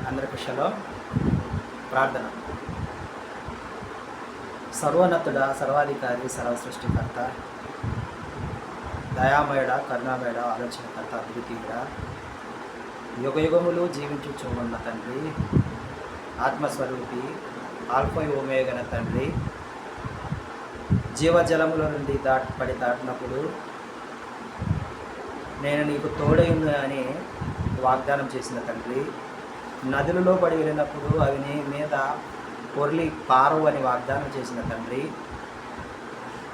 అందరికీ షలోమ్. ప్రార్థన. సర్వోన్నతుడ, సర్వాధికారి, సర్వసృష్టికర్త, దయామయుడ, కరుణామయుడ, ఆలోచనకర్త, అద్వితీయుడ, యుగయుగములు జీవించుచు ఉన్న తండ్రి, ఆత్మస్వరూపి, ఆల్ఫా ఓమేగన తండ్రి, జీవజలముల నుండి దాటినప్పుడు నేను నీకు తోడై అని వాగ్దానం చేసిన తండ్రి, నదులలో పడి వెళ్ళినప్పుడు అవి నీ మీద పొర్లి పారవు అని వాగ్దానం చేసిన తండ్రి,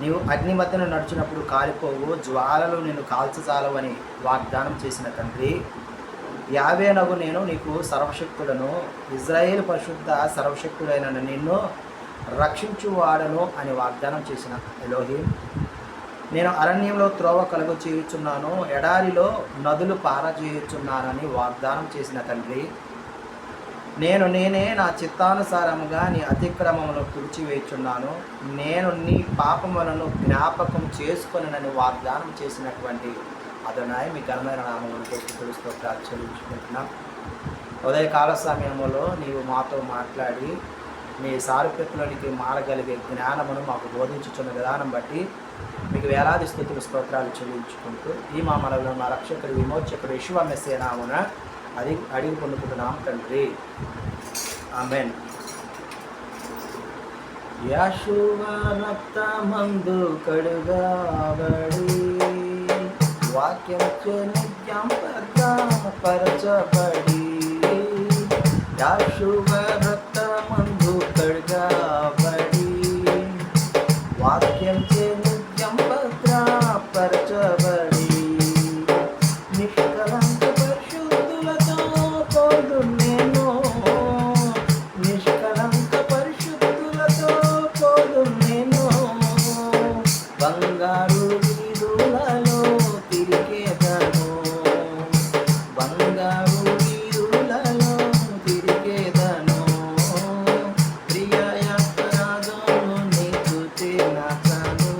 నీవు అగ్ని మధ్యన నడిచినప్పుడు కాలిపోవు, జ్వాలలు నిన్ను కాల్చచాలవు అని వాగ్దానం చేసిన తండ్రి, యావేనగు నేను నీకు సర్వశక్తులను, ఇజ్రాయేలు పరిశుద్ధ సర్వశక్తుడైన నిన్ను రక్షించువాడను అని వాగ్దానం చేసిన ఎలోహీం, నేను అరణ్యంలో త్రోవ కలుగు చేయుచున్నాను, ఎడారిలో నదులు పారజేయుచున్నానని వాగ్దానం చేసిన తండ్రి, నేనే నా చిత్తానుసారముగా నీ అతిక్రమమును తుడిచివేయుచున్నాను, నేను నీ పాపములను జ్ఞాపకం చేసుకొనని వాగ్దానం చేసినటువంటి అదనాయ మీ ఘనమైన నామములతో స్తుతులతో చెల్లించుకుంటున్నాం. ఉదయకాల సమయంలో నీవు మాతో మాట్లాడి మీ సారూప్యతలోనికి మారగలిగే జ్ఞానమును మాకు బోధించుచున్న విధానం బట్టి మీకు వేలాది స్తుతులు స్తోత్రాలు చెల్లించుకుంటూ ఈ మా మనలో మా రక్షకుడు విమోచకుడు యేషువా మెస్సీయ నామమున అడిగి పొందుకుంటున్నాం తండ్రి. ఆమేన్. యేషువా రక్తమందు కడుగబడి వాక్యముచే నిత్యం పరచబడి, యేషువా రక్తమందు కడుగబడి వాక్యంచే నిత్యం పరచబడి, నిష్కలంక పరిశుద్ధులతో పోదు నేను, నిష్కలంక పరిశుద్ధులతో పోదు నేను, బంగారు వీధులలో తిరిగేదను, బంగారు వీధులలో తిరిగేదను, ప్రియ యాత్రాలను నీకు చేరచాను,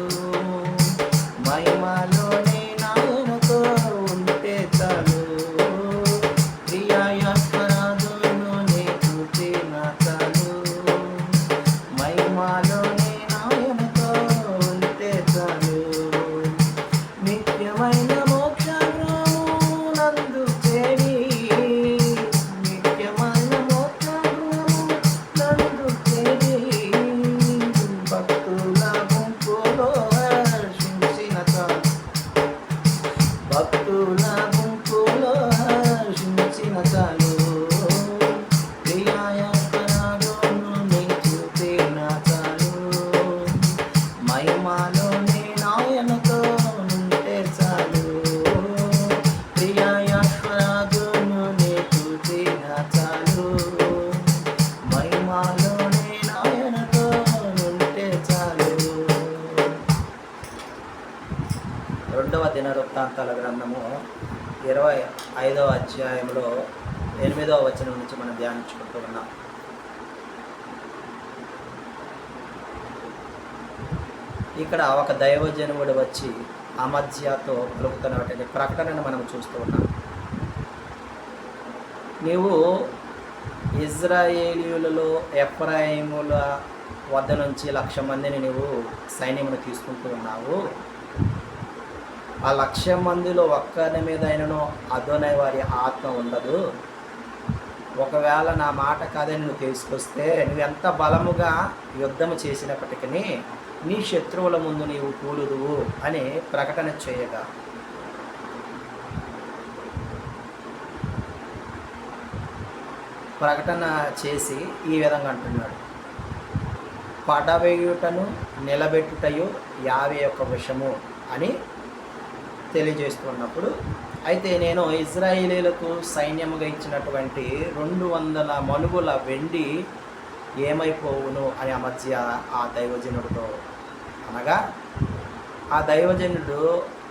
మహిమలోనే నాయనతో ఉంటే చాలు, ప్రియ యాత్రాలను నీకు చేరచాను, మహిమలోనే నాయనతో ఉంటే చాలు, నిత్యమైన మోక్షగ్రహము నందు చేరి, నిత్యమైన మోక్షగ్రహము నందు చేరి, భక్తుల గుంపులో హర్షించిన చాలు, భక్తుల గుంపులో హర్షించిన చాలు, ప్రియాయకరాలను నీకు తీర్న చాలు, మహిమలోనే నాయనతో ఉంటే చాలు, ప్రియాయకరాలను నీకు తీర్న చాలు, మహిమలోనే నాయనతో ఉంటే చాలు. రెండవ దినవృత్తాంతాల గ్రంథము 25వ అధ్యాయంలో 8వ వచనం నుంచి మనం ధ్యానించుకుంటూ ఉన్నాం. ఇక్కడ ఒక దైవజనుడు వచ్చి అమధ్యతో పలుకుతున్నటువంటి ప్రకటనను మనం చూస్తూ ఉన్నాం. నీవు ఇజ్రాయేలీయులలో ఎఫ్రాయిముల వద్ద నుంచి 1,00,000 మందిని నీవు సైన్యమును తీసుకుంటూ ఉన్నావు. ఆ 1,00,000 మందిలో ఒక్కరి మీద అయినను అదోనై వారి ఆత్మ ఉండదు. ఒకవేళ నా మాట కాదని నువ్వు తీసుకొస్తే నువ్వెంత బలముగా యుద్ధము చేసినప్పటికీ నీ శత్రువుల ముందు నీవు కూలుదువు అని ప్రకటన చేయగా, ప్రకటన చేసి ఈ విధంగా అంటున్నాడు, పడవేయుటను నిలబెట్టుటయు యావే యొక్క విషము అని తెలియజేస్తున్నప్పుడు, అయితే నేను ఇజ్రాయేలీలకు సైన్యముగా ఇచ్చినటువంటి 200 మణుగుల వెండి ఏమైపోవును అని అమధ్య ఆ దైవజనుడితో అనగా, ఆ దైవజనుడు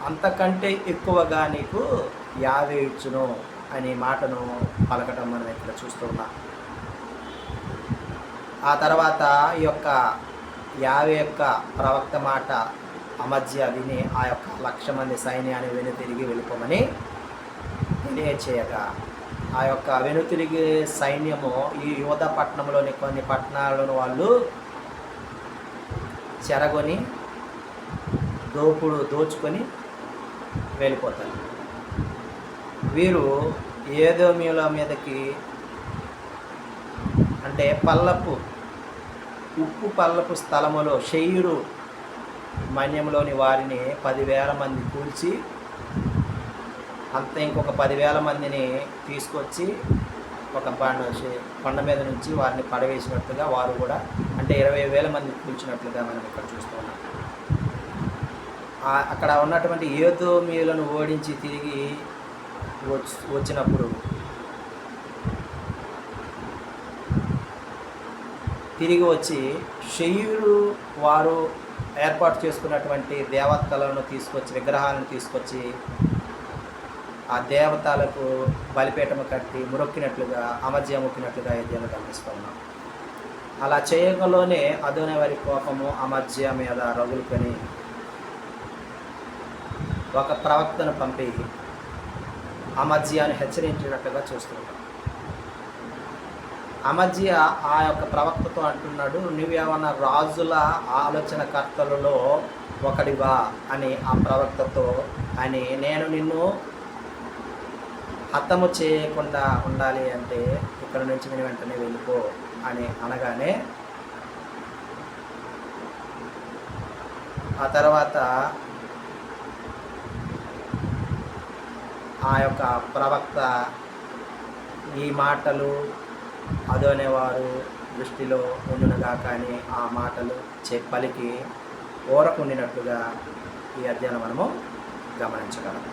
అంతకంటే ఎక్కువగా నీకు 50 ఇచ్చును అనే మాటను పలకటం మనం ఇక్కడ చూస్తూ ఉన్నాం. ఆ తర్వాత ఈ యొక్క 50 యొక్క ప్రవక్త మాట అమధ్య విని ఆ యొక్క 1,00,000 మంది సైన్యాన్ని తిరిగి వెళ్ళిపోమని తెలియచేయగా, ఆ యొక్క వెనుతిరిగి సైన్యము ఈ యోధ పట్టణంలోని కొన్ని పట్టణాలను వాళ్ళు చెరగొని దోచుకొని వెళ్ళిపోతారు. వీరు ఏదోమీయుల మీదకి అంటే ఉప్పు పల్లపు స్థలములో షెయిరు మన్యంలోని వారిని 10,000 మంది కూల్చి ఇంకొక 10,000 మందిని తీసుకొచ్చి ఒక కొండ మీద నుంచి వారిని పడవేసినట్లుగా వారు కూడా అంటే 20,000 మంది కూల్చినట్లుగా మనం ఇక్కడ చూస్తున్నాం. అక్కడ ఉన్నటువంటి ఏదోమీయులను ఓడించి తిరిగి వచ్చి షెయిరు వారు ఏర్పాటు చేసుకున్నటువంటి దేవతలను విగ్రహాలను తీసుకొచ్చి ఆ దేవతలకు బలిపీఠము కట్టి అమజ్య మొక్కినట్లుగా ఏదైనా గమనిస్తూ ఉన్నాం. అలా చేయగలోనే అదోనే వారి కోపము అమజ్య మీద రగులుకొని ఒక ప్రవక్తను పంపి అమజ్యాను హెచ్చరించినట్లుగా చూస్తున్నాం. అమజ్య ఆ యొక్క ప్రవక్తతో అంటున్నాడు, నువ్వేమన్నా రాజుల ఆలోచనకర్తలలో ఒకడివా అని ఆ ప్రవక్తతో అని, నేను నిన్ను హతము చేయకుండా ఉండాలి అంటే ఇక్కడ నుంచి నేను వెంటనే వెళ్ళిపో అని అనగానే ఆ తర్వాత ఆ యొక్క ప్రవక్త ఈ మాటలు అదోనేవారు దృష్టిలో ఉండునుగా కానీ ఆ మాటలు పలికి ఊరకుండినట్లుగా ఈ అధ్యాయం మనము గమనించగలం.